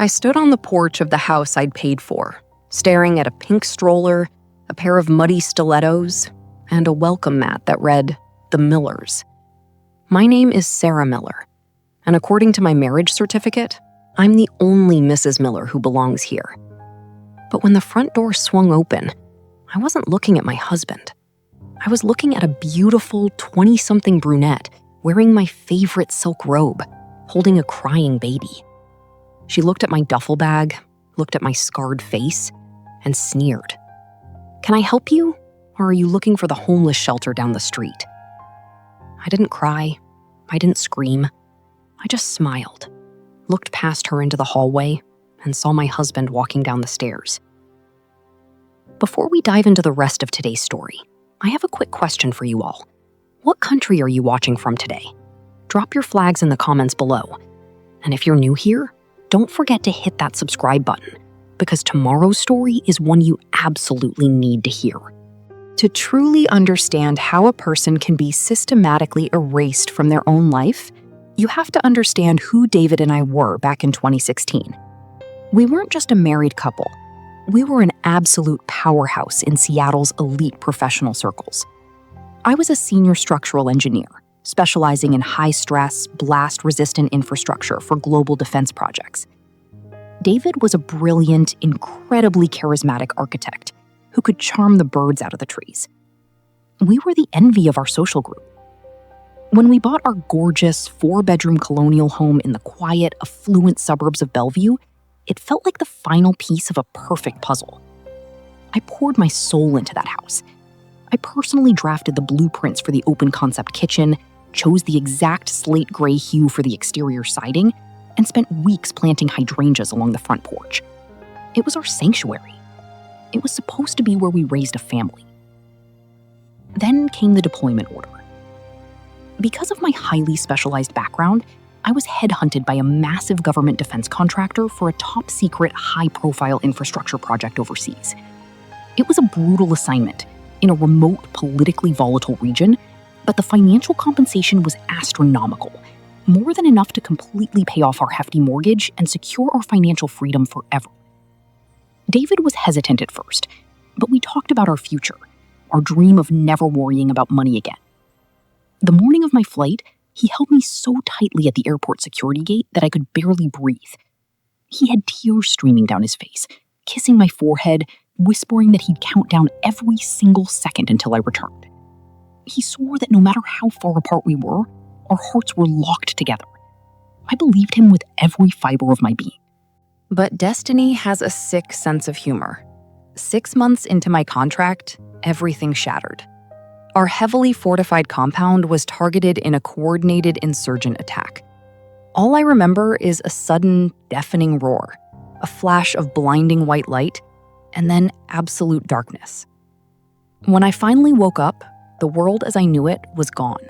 I stood on the porch of the house I'd paid for, staring at a pink stroller, a pair of muddy stilettos, and a welcome mat that read, "The Millers." My name is Sarah Miller, and according to my marriage certificate, I'm the only Mrs. Miller who belongs here. But when the front door swung open, I wasn't looking at my husband. I was looking at a beautiful 20-something brunette wearing my favorite silk robe, holding a crying baby. She looked at my duffel bag, looked at my scarred face, and sneered. "Can I help you? Or are you looking for the homeless shelter down the street?" I didn't cry. I didn't scream. I just smiled, looked past her into the hallway, and saw my husband walking down the stairs. Before we dive into the rest of today's story, I have a quick question for you all. What country are you watching from today? Drop your flags in the comments below. And if you're new here, don't forget to hit that subscribe button, because tomorrow's story is one you absolutely need to hear. To truly understand how a person can be systematically erased from their own life, you have to understand who David and I were back in 2016. We weren't just a married couple. We were an absolute powerhouse in Seattle's elite professional circles. I was a senior structural engineer, specializing in high-stress, blast-resistant infrastructure for global defense projects. David was a brilliant, incredibly charismatic architect who could charm the birds out of the trees. We were the envy of our social group. When we bought our gorgeous 4-bedroom colonial home in the quiet, affluent suburbs of Bellevue, it felt like the final piece of a perfect puzzle. I poured my soul into that house. I personally drafted the blueprints for the open-concept kitchen, chose the exact slate gray hue for the exterior siding, and spent weeks planting hydrangeas along the front porch. It was our sanctuary. It was supposed to be where we raised a family. Then came the deployment order. Because of my highly specialized background, I was headhunted by a massive government defense contractor for a top-secret, high-profile infrastructure project overseas. It was a brutal assignment in a remote, politically volatile region, but the financial compensation was astronomical, more than enough to completely pay off our hefty mortgage and secure our financial freedom forever. David was hesitant at first, but we talked about our future, our dream of never worrying about money again. The morning of my flight, he held me so tightly at the airport security gate that I could barely breathe. He had tears streaming down his face, kissing my forehead, whispering that he'd count down every single second until I returned. He swore that no matter how far apart we were, our hearts were locked together. I believed him with every fiber of my being. But destiny has a sick sense of humor. 6 months into my contract, everything shattered. Our heavily fortified compound was targeted in a coordinated insurgent attack. All I remember is a sudden, deafening roar, a flash of blinding white light, and then absolute darkness. When I finally woke up, the world as I knew it was gone.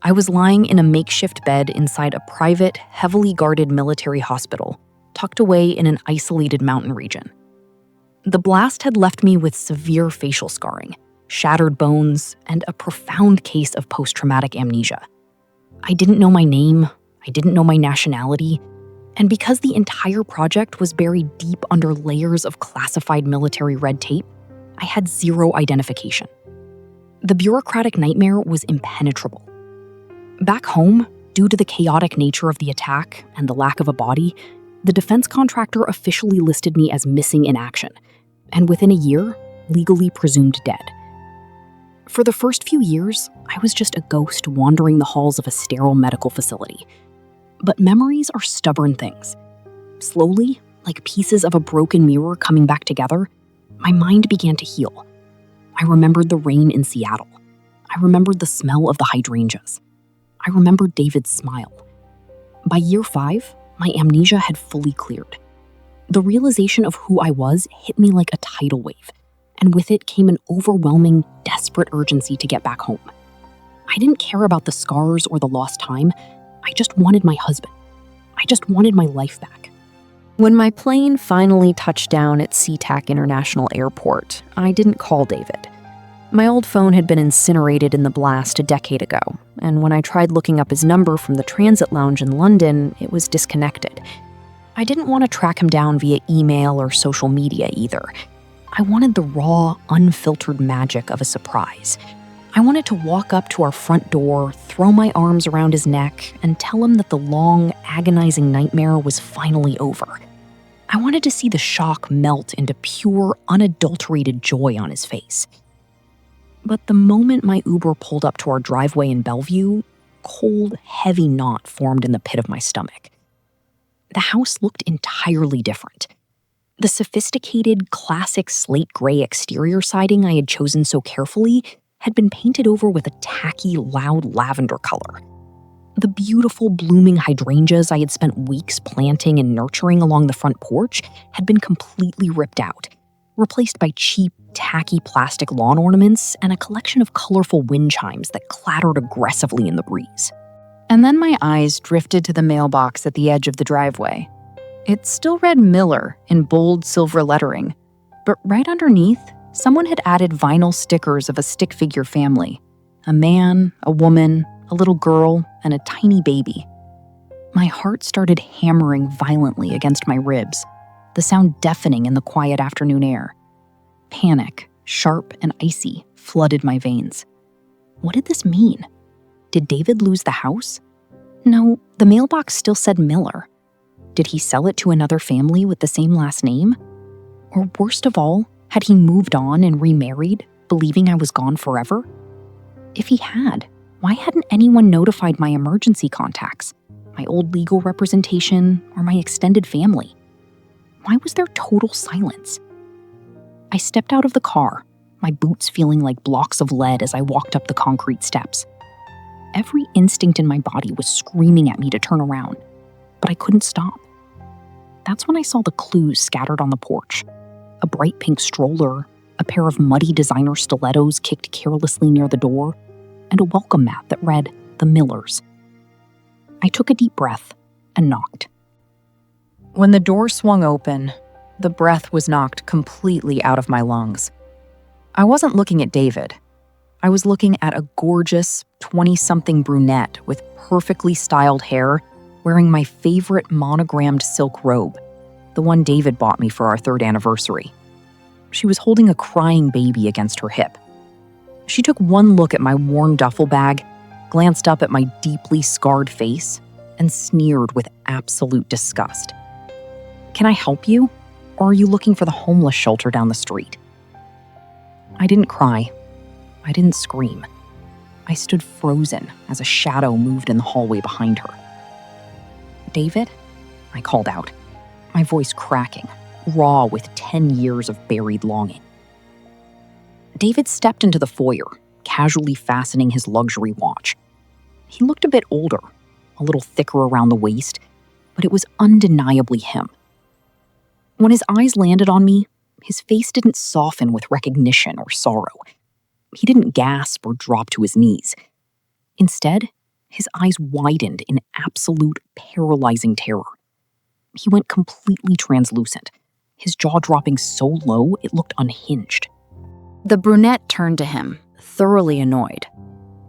I was lying in a makeshift bed inside a private, heavily guarded military hospital, tucked away in an isolated mountain region. The blast had left me with severe facial scarring, shattered bones, and a profound case of post-traumatic amnesia. I didn't know my name, I didn't know my nationality, and because the entire project was buried deep under layers of classified military red tape, I had zero identification. The bureaucratic nightmare was impenetrable. Back home, due to the chaotic nature of the attack and the lack of a body, the defense contractor officially listed me as missing in action, and within a year, legally presumed dead. For the first few years, I was just a ghost wandering the halls of a sterile medical facility. But memories are stubborn things. Slowly, like pieces of a broken mirror coming back together, my mind began to heal. I remembered the rain in Seattle. I remembered the smell of the hydrangeas. I remembered David's smile. By year 5, my amnesia had fully cleared. The realization of who I was hit me like a tidal wave, and with it came an overwhelming, desperate urgency to get back home. I didn't care about the scars or the lost time. I just wanted my husband. I just wanted my life back. When my plane finally touched down at SeaTac International Airport, I didn't call David. My old phone had been incinerated in the blast a decade ago, and when I tried looking up his number from the transit lounge in London, it was disconnected. I didn't want to track him down via email or social media either. I wanted the raw, unfiltered magic of a surprise. I wanted to walk up to our front door, throw my arms around his neck, and tell him that the long, agonizing nightmare was finally over. I wanted to see the shock melt into pure, unadulterated joy on his face. But the moment my Uber pulled up to our driveway in Bellevue, cold, heavy knot formed in the pit of my stomach. The house looked entirely different. The sophisticated, classic slate gray exterior siding I had chosen so carefully had been painted over with a tacky, loud lavender color. The beautiful blooming hydrangeas I had spent weeks planting and nurturing along the front porch had been completely ripped out, replaced by cheap, tacky plastic lawn ornaments and a collection of colorful wind chimes that clattered aggressively in the breeze. And then my eyes drifted to the mailbox at the edge of the driveway. It still read Miller in bold silver lettering, but right underneath, someone had added vinyl stickers of a stick figure family: a man, a woman, a little girl, and a tiny baby. My heart started hammering violently against my ribs, the sound deafening in the quiet afternoon air. Panic, sharp and icy, flooded my veins. What did this mean? Did David lose the house? No, the mailbox still said Miller. Did he sell it to another family with the same last name? Or worst of all, had he moved on and remarried, believing I was gone forever? If he had, why hadn't anyone notified my emergency contacts, my old legal representation, or my extended family? Why was there total silence? I stepped out of the car, my boots feeling like blocks of lead as I walked up the concrete steps. Every instinct in my body was screaming at me to turn around, but I couldn't stop. That's when I saw the clues scattered on the porch: a bright pink stroller, a pair of muddy designer stilettos kicked carelessly near the door, and a welcome mat that read, "The Millers." I took a deep breath and knocked. When the door swung open, the breath was knocked completely out of my lungs. I wasn't looking at David. I was looking at a gorgeous, 20-something brunette with perfectly styled hair, wearing my favorite monogrammed silk robe, the one David bought me for our 3rd anniversary. She was holding a crying baby against her hip. She took one look at my worn duffel bag, glanced up at my deeply scarred face, and sneered with absolute disgust. "Can I help you? Or are you looking for the homeless shelter down the street?" I didn't cry. I didn't scream. I stood frozen as a shadow moved in the hallway behind her. "David?" I called out, my voice cracking, raw with 10 years of buried longing. David stepped into the foyer, casually fastening his luxury watch. He looked a bit older, a little thicker around the waist, but it was undeniably him. When his eyes landed on me, his face didn't soften with recognition or sorrow. He didn't gasp or drop to his knees. Instead, his eyes widened in absolute paralyzing terror. He went completely translucent, his jaw dropping so low it looked unhinged. The brunette turned to him, thoroughly annoyed.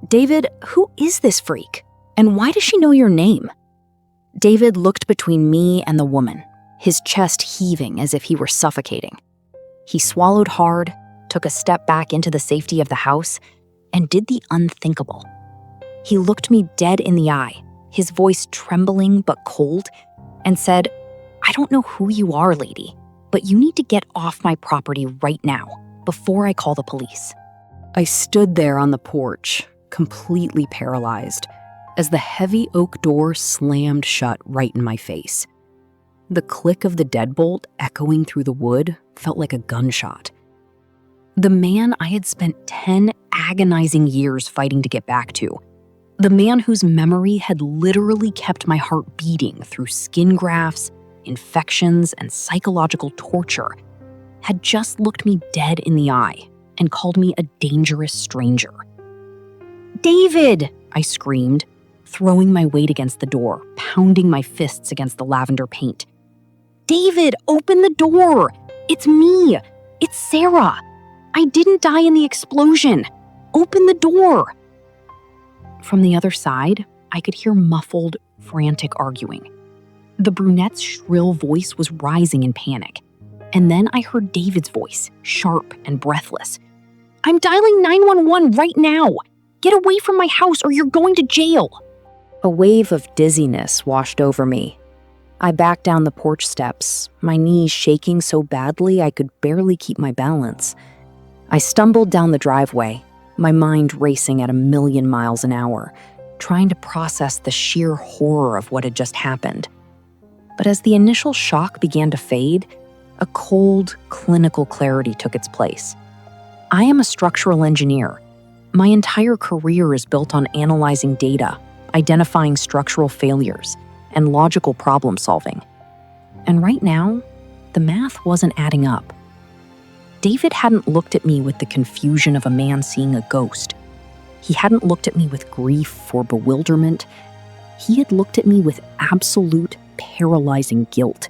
"David, who is this freak? And why does she know your name?" David looked between me and the woman, his chest heaving as if he were suffocating. He swallowed hard, took a step back into the safety of the house, and did the unthinkable. He looked me dead in the eye, his voice trembling but cold, and said, "I don't know who you are, lady, but you need to get off my property right now, before I call the police." I stood there on the porch, completely paralyzed, as the heavy oak door slammed shut right in my face. The click of the deadbolt echoing through the wood felt like a gunshot. The man I had spent 10 agonizing years fighting to get back to, the man whose memory had literally kept my heart beating through skin grafts, infections, and psychological torture, had just looked me dead in the eye and called me a dangerous stranger. "David!" I screamed, throwing my weight against the door, pounding my fists against the lavender paint. "David, open the door! It's me! It's Sarah! I didn't die in the explosion! Open the door!" From the other side, I could hear muffled, frantic arguing. The brunette's shrill voice was rising in panic. And then I heard David's voice, sharp and breathless. "I'm dialing 911 right now! Get away from my house or you're going to jail!" A wave of dizziness washed over me. I backed down the porch steps, my knees shaking so badly I could barely keep my balance. I stumbled down the driveway, my mind racing at 1,000,000 miles an hour, trying to process the sheer horror of what had just happened. But as the initial shock began to fade, a cold, clinical clarity took its place. I am a structural engineer. My entire career is built on analyzing data, identifying structural failures, and logical problem solving. And right now, the math wasn't adding up. David hadn't looked at me with the confusion of a man seeing a ghost. He hadn't looked at me with grief or bewilderment. He had looked at me with absolute, paralyzing guilt.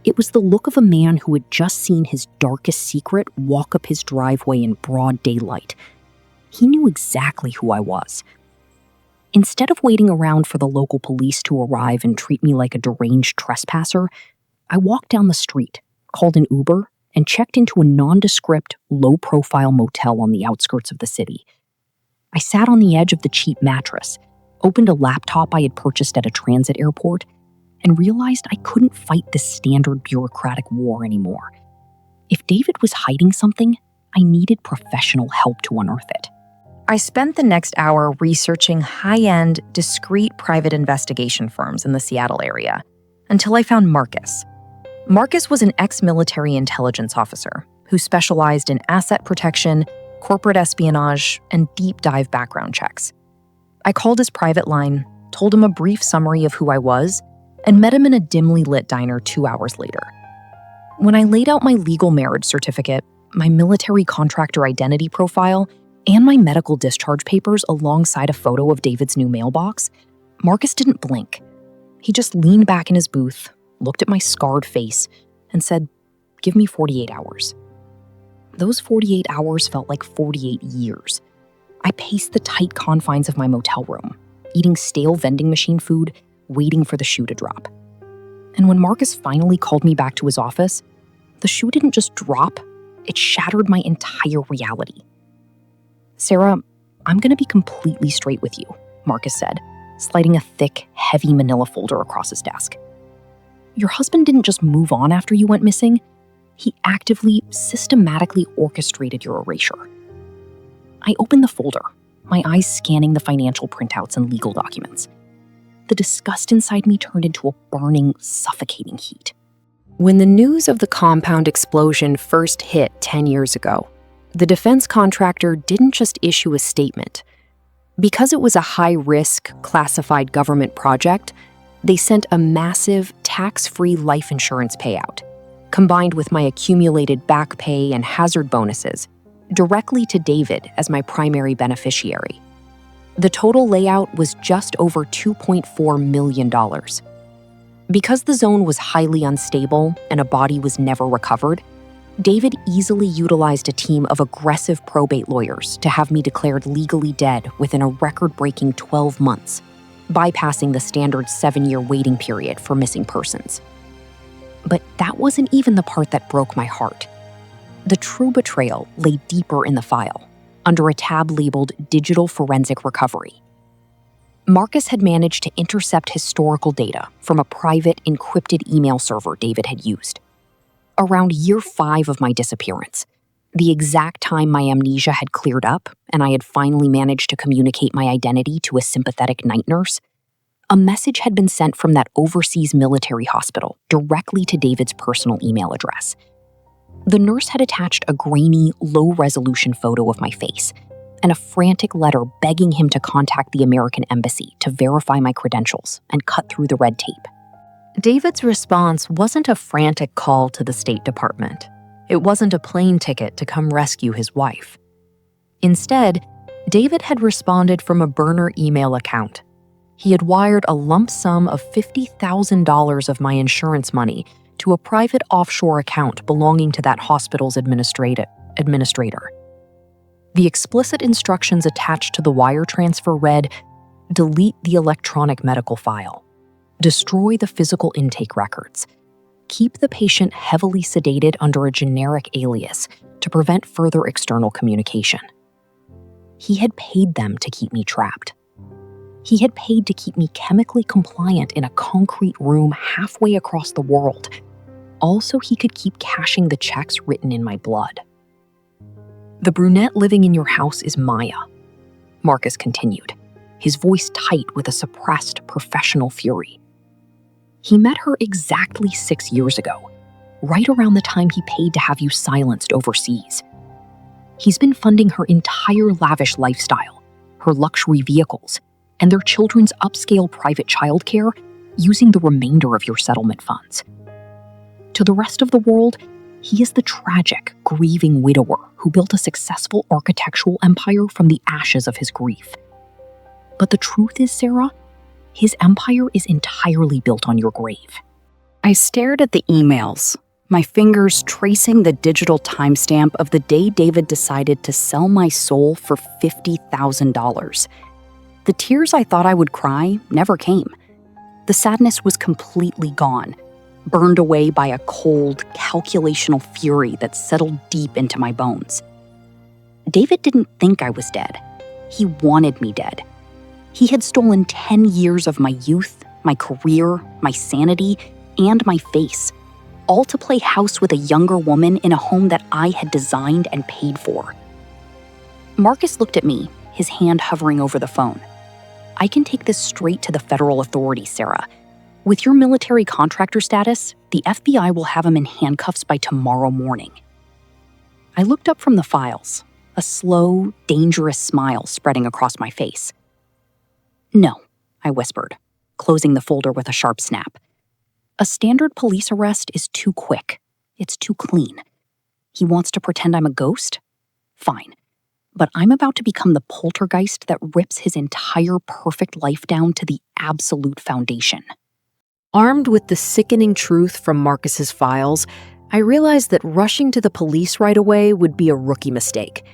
It was the look of a man who had just seen his darkest secret walk up his driveway in broad daylight. He knew exactly who I was. Instead of waiting around for the local police to arrive and treat me like a deranged trespasser, I walked down the street, called an Uber, and checked into a nondescript, low-profile motel on the outskirts of the city. I sat on the edge of the cheap mattress, opened a laptop I had purchased at a transit airport, and realized I couldn't fight this standard bureaucratic war anymore. If David was hiding something, I needed professional help to unearth it. I spent the next hour researching high-end, discreet private investigation firms in the Seattle area until I found Marcus. Marcus was an ex-military intelligence officer who specialized in asset protection, corporate espionage, and deep-dive background checks. I called his private line, told him a brief summary of who I was, and met him in a dimly lit diner 2 hours later. When I laid out my legal marriage certificate, my military contractor identity profile, and my medical discharge papers alongside a photo of David's new mailbox, Marcus didn't blink. He just leaned back in his booth, looked at my scarred face, and said, "Give me 48 hours." Those 48 hours felt like 48 years. I paced the tight confines of my motel room, eating stale vending machine food, waiting for the shoe to drop. And when Marcus finally called me back to his office, the shoe didn't just drop, it shattered my entire reality. "Sarah, I'm going to be completely straight with you," Marcus said, sliding a thick, heavy manila folder across his desk. "Your husband didn't just move on after you went missing. He actively, systematically orchestrated your erasure." I opened the folder, my eyes scanning the financial printouts and legal documents. The disgust inside me turned into a burning, suffocating heat. When the news of the compound explosion first hit 10 years ago, the defense contractor didn't just issue a statement. Because it was a high-risk, classified government project, they sent a massive, tax-free life insurance payout, combined with my accumulated back pay and hazard bonuses, directly to David as my primary beneficiary. The total layout was just over $2.4 million. Because the zone was highly unstable and a body was never recovered, David easily utilized a team of aggressive probate lawyers to have me declared legally dead within a record-breaking 12 months, bypassing the standard 7-year waiting period for missing persons. But that wasn't even the part that broke my heart. The true betrayal lay deeper in the file, under a tab labeled Digital Forensic Recovery. Marcus had managed to intercept historical data from a private, encrypted email server David had used. Around year 5 of my disappearance, the exact time my amnesia had cleared up and I had finally managed to communicate my identity to a sympathetic night nurse, a message had been sent from that overseas military hospital directly to David's personal email address. The nurse had attached a grainy, low-resolution photo of my face and a frantic letter begging him to contact the American embassy to verify my credentials and cut through the red tape. David's response wasn't a frantic call to the State Department. It wasn't a plane ticket to come rescue his wife. Instead, David had responded from a burner email account. He had wired a lump sum of $50,000 of my insurance money to a private offshore account belonging to that hospital's administrator. The explicit instructions attached to the wire transfer read, "Delete the electronic medical file." Destroy the physical intake records. Keep the patient heavily sedated under a generic alias to prevent further external communication. He had paid them to keep me trapped. He had paid to keep me chemically compliant in a concrete room halfway across the world, all so he could keep cashing the checks written in my blood. The brunette living in your house is Maya, Marcus continued, his voice tight with a suppressed professional fury. He met her exactly 6 years ago, right around the time he paid to have you silenced overseas. He's been funding her entire lavish lifestyle, her luxury vehicles, and their children's upscale private childcare using the remainder of your settlement funds. To the rest of the world, he is the tragic, grieving widower who built a successful architectural empire from the ashes of his grief. But the truth is, Sarah, his empire is entirely built on your grave. I stared at the emails, my fingers tracing the digital timestamp of the day David decided to sell my soul for $50,000. The tears I thought I would cry never came. The sadness was completely gone, burned away by a cold, calculational fury that settled deep into my bones. David didn't think I was dead. He wanted me dead. He had stolen 10 years of my youth, my career, my sanity, and my face, all to play house with a younger woman in a home that I had designed and paid for. Marcus looked at me, his hand hovering over the phone. I can take this straight to the federal authorities, Sarah. With your military contractor status, the FBI will have him in handcuffs by tomorrow morning. I looked up from the files, a slow, dangerous smile spreading across my face. No, I whispered, closing the folder with a sharp snap. A standard police arrest is too quick. It's too clean. He wants to pretend I'm a ghost? Fine. But I'm about to become the poltergeist that rips his entire perfect life down to the absolute foundation. Armed with the sickening truth from Marcus's files, I realized that rushing to the police right away would be a rookie mistake.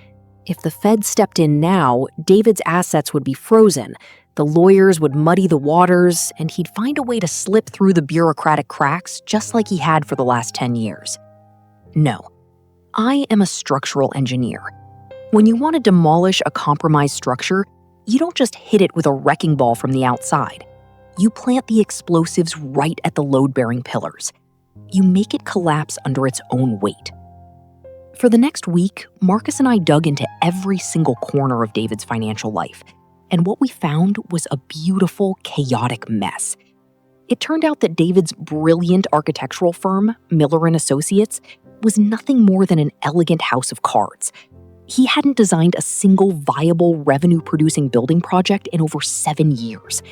If the Fed stepped in now, David's assets would be frozen, the lawyers would muddy the waters, and he'd find a way to slip through the bureaucratic cracks just like he had for the last 10 years. No, I am a structural engineer. When you want to demolish a compromised structure, you don't just hit it with a wrecking ball from the outside. You plant the explosives right at the load-bearing pillars. You make it collapse under its own weight. For the next week, Marcus and I dug into every single corner of David's financial life, and what we found was a beautiful, chaotic mess. It turned out that David's brilliant architectural firm, Miller & Associates, was nothing more than an elegant house of cards. He hadn't designed a single viable revenue-producing building project in over 7 years.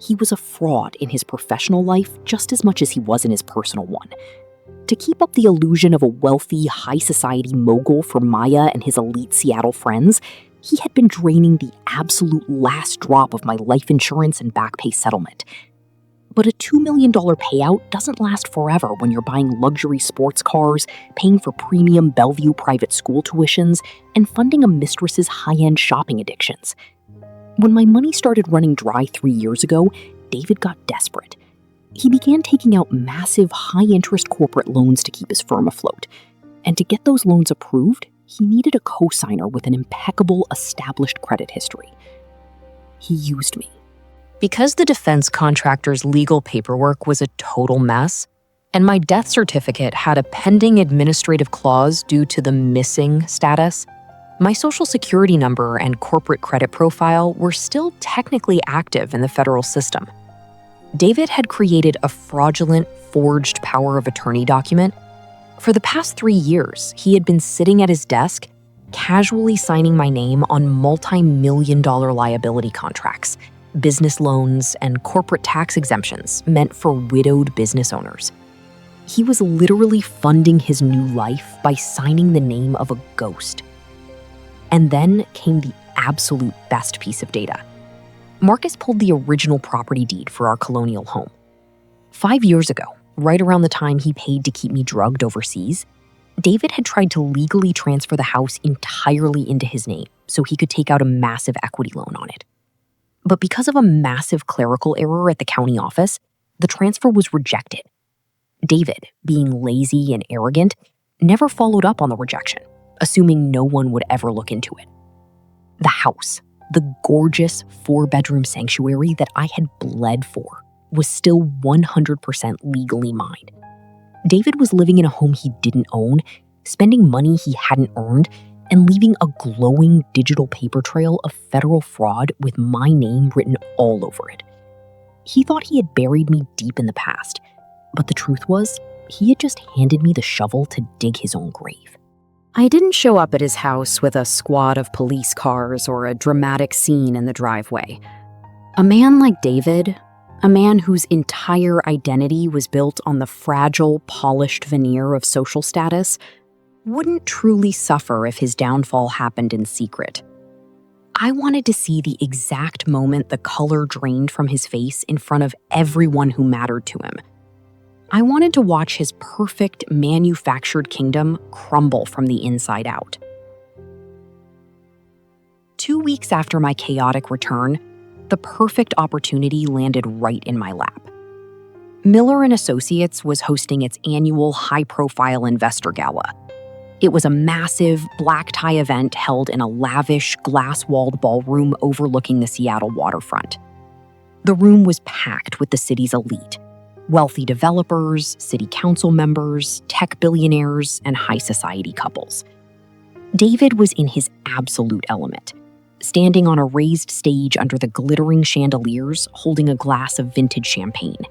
He was a fraud in his professional life just as much as he was in his personal one. To keep up the illusion of a wealthy, high-society mogul for Maya and his elite Seattle friends, he had been draining the absolute last drop of my life insurance and back pay settlement. But a $2 million payout doesn't last forever when you're buying luxury sports cars, paying for premium Bellevue private school tuitions, and funding a mistress's high-end shopping addictions. When my money started running dry 3 years ago, David got desperate. He began taking out massive, high-interest corporate loans to keep his firm afloat. And to get those loans approved, he needed a co-signer with an impeccable, established credit history. He used me. Because the defense contractor's legal paperwork was a total mess, and my death certificate had a pending administrative clause due to the missing status, my social security number and corporate credit profile were still technically active in the federal system. David had created a fraudulent, forged power of attorney document. For the past 3 years, he had been sitting at his desk, casually signing my name on multi-million-dollar liability contracts, business loans, and corporate tax exemptions meant for widowed business owners. He was literally funding his new life by signing the name of a ghost. And then came the absolute best piece of data. Marcus pulled the original property deed for our colonial home. 5 years ago, right around the time he paid to keep me drugged overseas, David had tried to legally transfer the house entirely into his name so he could take out a massive equity loan on it. But because of a massive clerical error at the county office, The transfer was rejected. David, being lazy and arrogant, never followed up on the rejection, assuming no one would ever look into it. The house, the gorgeous 4-bedroom sanctuary that I had bled for, was still 100% legally mine. David was living in a home he didn't own, spending money he hadn't earned, and leaving a glowing digital paper trail of federal fraud with my name written all over it. He thought he had buried me deep in the past, but the truth was, he had just handed me the shovel to dig his own grave. I didn't show up at his house with a squad of police cars or a dramatic scene in the driveway. A man like David, a man whose entire identity was built on the fragile, polished veneer of social status, wouldn't truly suffer if his downfall happened in secret. I wanted to see the exact moment the color drained from his face in front of everyone who mattered to him. I wanted to watch his perfect, manufactured kingdom crumble from the inside out. 2 weeks after my chaotic return, the perfect opportunity landed right in my lap. Miller & Associates was hosting its annual high-profile investor gala. It was a massive, black-tie event held in a lavish, glass-walled ballroom overlooking the Seattle waterfront. The room was packed with the city's elite: wealthy developers, city council members, tech billionaires, and high society couples. David was in his absolute element, standing on a raised stage under the glittering chandeliers, holding a glass of vintage champagne.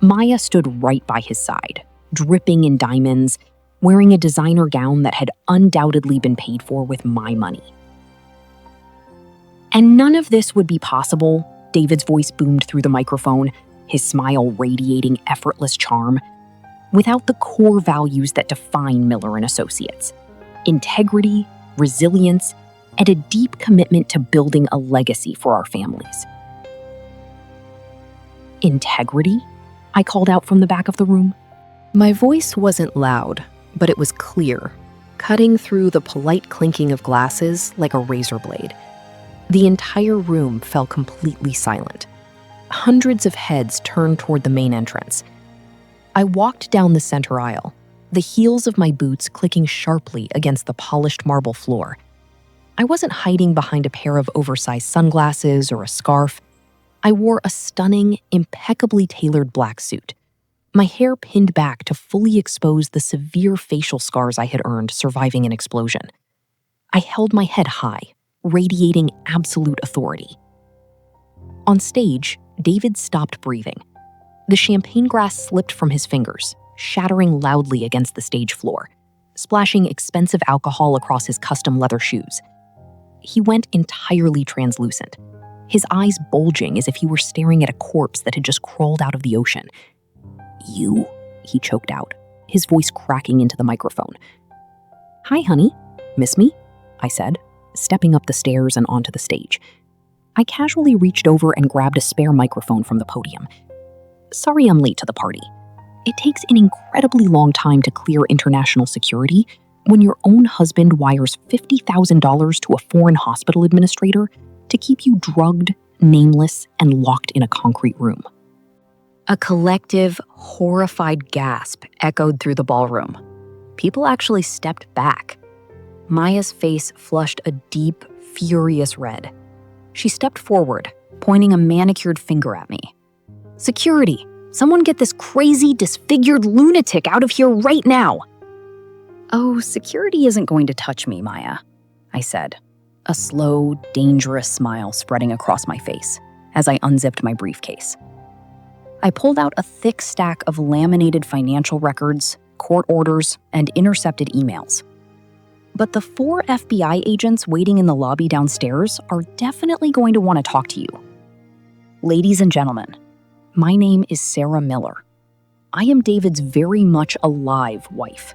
Maya stood right by his side, dripping in diamonds, wearing a designer gown that had undoubtedly been paid for with my money. And none of this would be possible, David's voice boomed through the microphone, his smile radiating effortless charm, without the core values that define Miller & Associates: integrity, resilience, and a deep commitment to building a legacy for our families. Integrity? I called out from the back of the room. My voice wasn't loud, but it was clear, cutting through the polite clinking of glasses like a razor blade. The entire room fell completely silent. Hundreds of heads turned toward the main entrance. I walked down the center aisle, the heels of my boots clicking sharply against the polished marble floor. I wasn't hiding behind a pair of oversized sunglasses or a scarf. I wore a stunning, impeccably tailored black suit, my hair pinned back to fully expose the severe facial scars I had earned surviving an explosion. I held my head high, radiating absolute authority. On stage, David stopped breathing. The champagne glass slipped from his fingers, shattering loudly against the stage floor, splashing expensive alcohol across his custom leather shoes. He went entirely translucent, his eyes bulging as if he were staring at a corpse that had just crawled out of the ocean. "You," he choked out, his voice cracking into the microphone. "Hi, honey. Miss me?" I said, stepping up the stairs and onto the stage. I casually reached over and grabbed a spare microphone from the podium. "Sorry I'm late to the party. It takes an incredibly long time to clear international security when your own husband wires $50,000 to a foreign hospital administrator to keep you drugged, nameless, and locked in a concrete room." A collective, horrified gasp echoed through the ballroom. People actually stepped back. Maya's face flushed a deep, furious red. She stepped forward, pointing a manicured finger at me. "Security! Someone get this crazy, disfigured lunatic out of here right now!" "Oh, security isn't going to touch me, Maya," I said, a slow, dangerous smile spreading across my face as I unzipped my briefcase. I pulled out a thick stack of laminated financial records, court orders, and intercepted emails. "But the 4 FBI agents waiting in the lobby downstairs are definitely going to want to talk to you. Ladies and gentlemen, my name is Sarah Miller. I am David's very much alive wife,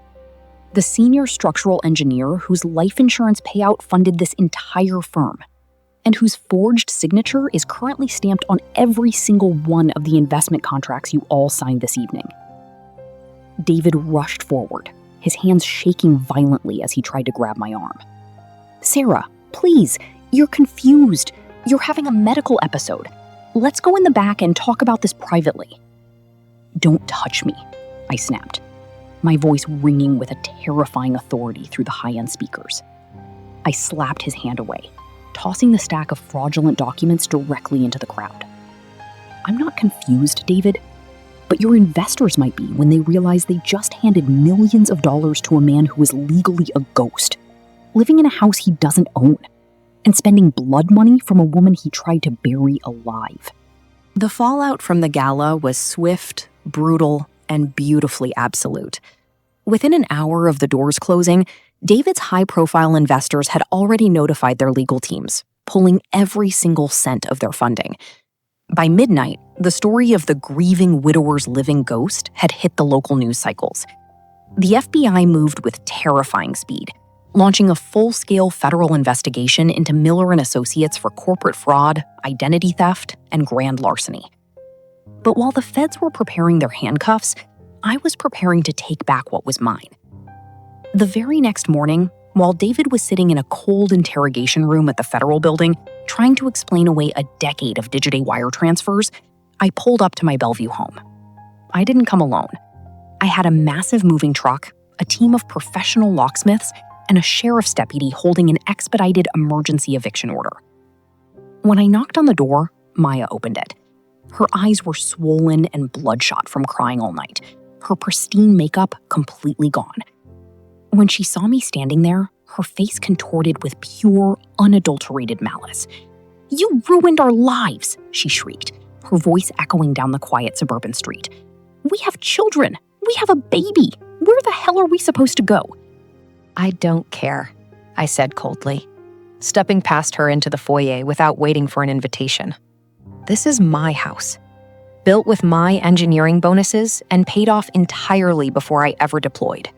the senior structural engineer whose life insurance payout funded this entire firm, and whose forged signature is currently stamped on every single one of the investment contracts you all signed this evening." David rushed forward, his hands shaking violently as he tried to grab my arm. "Sarah, please, you're confused. You're having a medical episode. Let's go in the back and talk about this privately." "Don't touch me," I snapped, my voice ringing with a terrifying authority through the high-end speakers. I slapped his hand away, tossing the stack of fraudulent documents directly into the crowd. "I'm not confused, David, but your investors might be when they realize they just handed millions of dollars to a man who is legally a ghost, living in a house he doesn't own, and spending blood money from a woman he tried to bury alive." The fallout from the gala was swift, brutal, and beautifully absolute. Within an hour of the doors closing, David's high-profile investors had already notified their legal teams, pulling every single cent of their funding. By midnight, the story of the grieving widower's living ghost had hit the local news cycles. The FBI moved with terrifying speed, launching a full-scale federal investigation into Miller & Associates for corporate fraud, identity theft, and grand larceny. But while the feds were preparing their handcuffs, I was preparing to take back what was mine. The very next morning, while David was sitting in a cold interrogation room at the federal building, trying to explain away a decade of digital wire transfers, I pulled up to my Bellevue home. I didn't come alone. I had a massive moving truck, a team of professional locksmiths, and a sheriff's deputy holding an expedited emergency eviction order. When I knocked on the door, Maya opened it. Her eyes were swollen and bloodshot from crying all night, her pristine makeup completely gone. When she saw me standing there, her face contorted with pure, unadulterated malice. "You ruined our lives," she shrieked, her voice echoing down the quiet suburban street. "We have children. We have a baby. Where the hell are we supposed to go?" "I don't care," I said coldly, stepping past her into the foyer without waiting for an invitation. "This is my house, built with my engineering bonuses and paid off entirely before I ever deployed.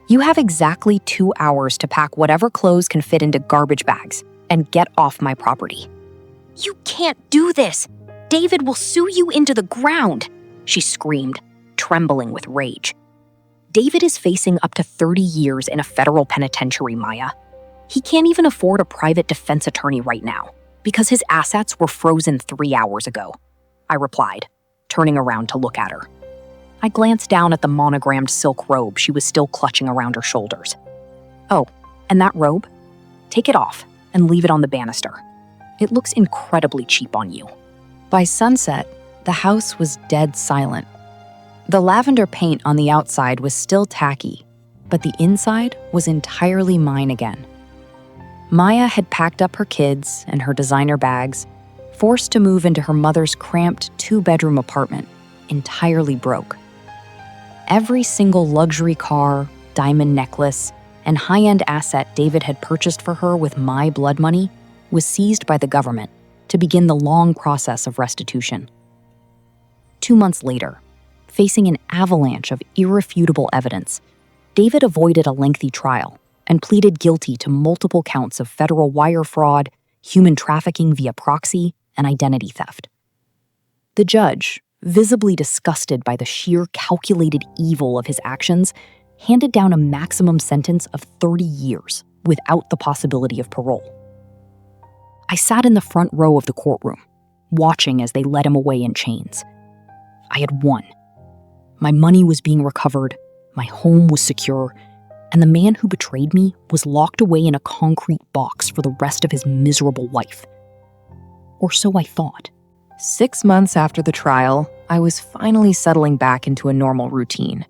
You have exactly 2 hours to pack whatever clothes can fit into garbage bags and get off my property." "You can't do this! David will sue you into the ground!" she screamed, trembling with rage. "David is facing up to 30 years in a federal penitentiary, Maya. He can't even afford a private defense attorney right now because his assets were frozen 3 hours ago," I replied, turning around to look at her. I glanced down at the monogrammed silk robe she was still clutching around her shoulders. "Oh, and that robe? Take it off and leave it on the banister. It looks incredibly cheap on you." By sunset, the house was dead silent. The lavender paint on the outside was still tacky, but the inside was entirely mine again. Maya had packed up her kids and her designer bags, forced to move into her mother's cramped 2-bedroom apartment, entirely broke. Every single luxury car, diamond necklace, and high-end asset David had purchased for her with my blood money was seized by the government to begin the long process of restitution. 2 months later, facing an avalanche of irrefutable evidence, David avoided a lengthy trial and pleaded guilty to multiple counts of federal wire fraud, human trafficking via proxy, and identity theft. The judge, visibly disgusted by the sheer calculated evil of his actions, handed down a maximum sentence of 30 years without the possibility of parole. I sat in the front row of the courtroom, watching as they led him away in chains. I had won. My money was being recovered, my home was secure, and the man who betrayed me was locked away in a concrete box for the rest of his miserable life. Or so I thought. 6 months after the trial, I was finally settling back into a normal routine.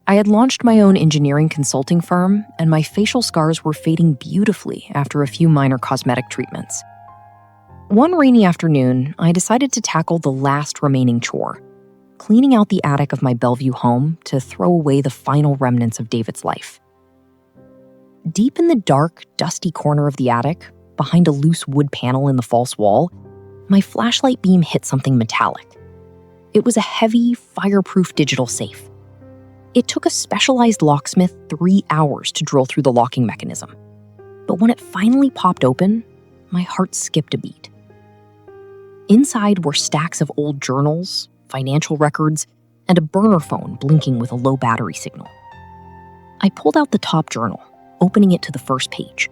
I had launched my own engineering consulting firm, and my facial scars were fading beautifully after a few minor cosmetic treatments. One rainy afternoon, I decided to tackle the last remaining chore, cleaning out the attic of my Bellevue home to throw away the final remnants of David's life. Deep in the dark, dusty corner of the attic, behind a loose wood panel in the false wall, my flashlight beam hit something metallic. It was a heavy, fireproof digital safe. It took a specialized locksmith 3 hours to drill through the locking mechanism. But when it finally popped open, my heart skipped a beat. Inside were stacks of old journals, financial records, and a burner phone blinking with a low battery signal. I pulled out the top journal, opening it to the first page.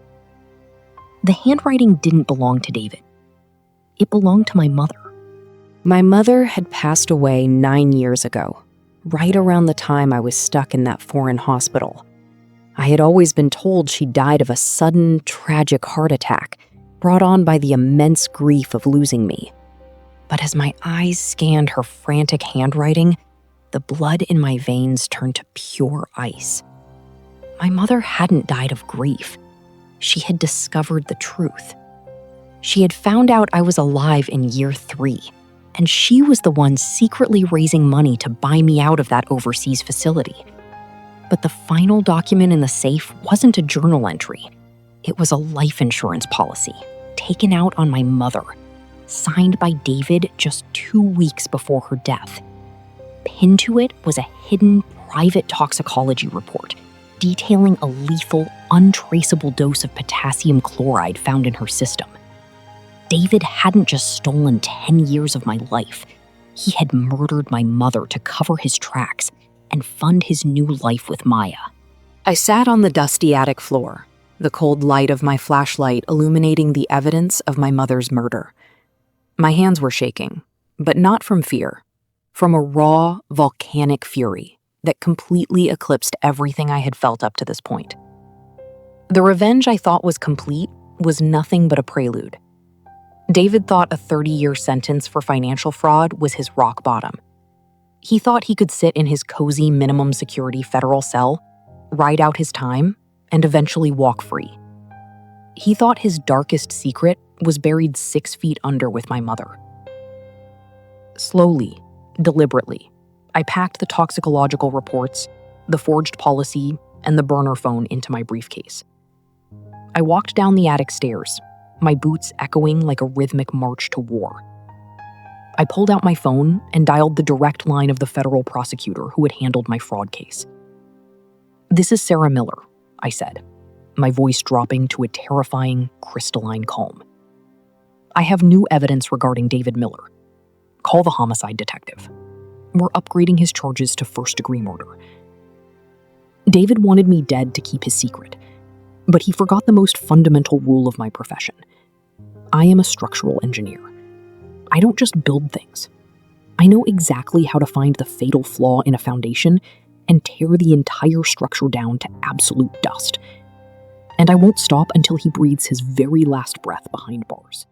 The handwriting didn't belong to David. It belonged to my mother. My mother had passed away 9 years ago, right around the time I was stuck in that foreign hospital. I had always been told she died of a sudden, tragic heart attack brought on by the immense grief of losing me. But as my eyes scanned her frantic handwriting, the blood in my veins turned to pure ice. My mother hadn't died of grief. She had discovered the truth. She had found out I was alive in year 3, and she was the one secretly raising money to buy me out of that overseas facility. But the final document in the safe wasn't a journal entry. It was a life insurance policy, taken out on my mother, signed by David just 2 weeks before her death. Pinned to it was a hidden private toxicology report detailing a lethal, untraceable dose of potassium chloride found in her system. David hadn't just stolen 10 years of my life. He had murdered my mother to cover his tracks and fund his new life with Maya. I sat on the dusty attic floor, the cold light of my flashlight illuminating the evidence of my mother's murder. My hands were shaking, but not from fear, from a raw, volcanic fury that completely eclipsed everything I had felt up to this point. The revenge I thought was complete was nothing but a prelude. David thought a 30-year sentence for financial fraud was his rock bottom. He thought he could sit in his cozy minimum security federal cell, ride out his time, and eventually walk free. He thought his darkest secret was buried 6 feet under with my mother. Slowly, deliberately, I packed the toxicological reports, the forged policy, and the burner phone into my briefcase. I walked down the attic stairs, my boots echoing like a rhythmic march to war. I pulled out my phone and dialed the direct line of the federal prosecutor who had handled my fraud case. "This is Sarah Miller," I said, my voice dropping to a terrifying, crystalline calm. "I have new evidence regarding David Miller. Call the homicide detective. We're upgrading his charges to first-degree murder." David wanted me dead to keep his secret, but he forgot the most fundamental rule of my profession. I am a structural engineer. I don't just build things. I know exactly how to find the fatal flaw in a foundation and tear the entire structure down to absolute dust. And I won't stop until he breathes his very last breath behind bars.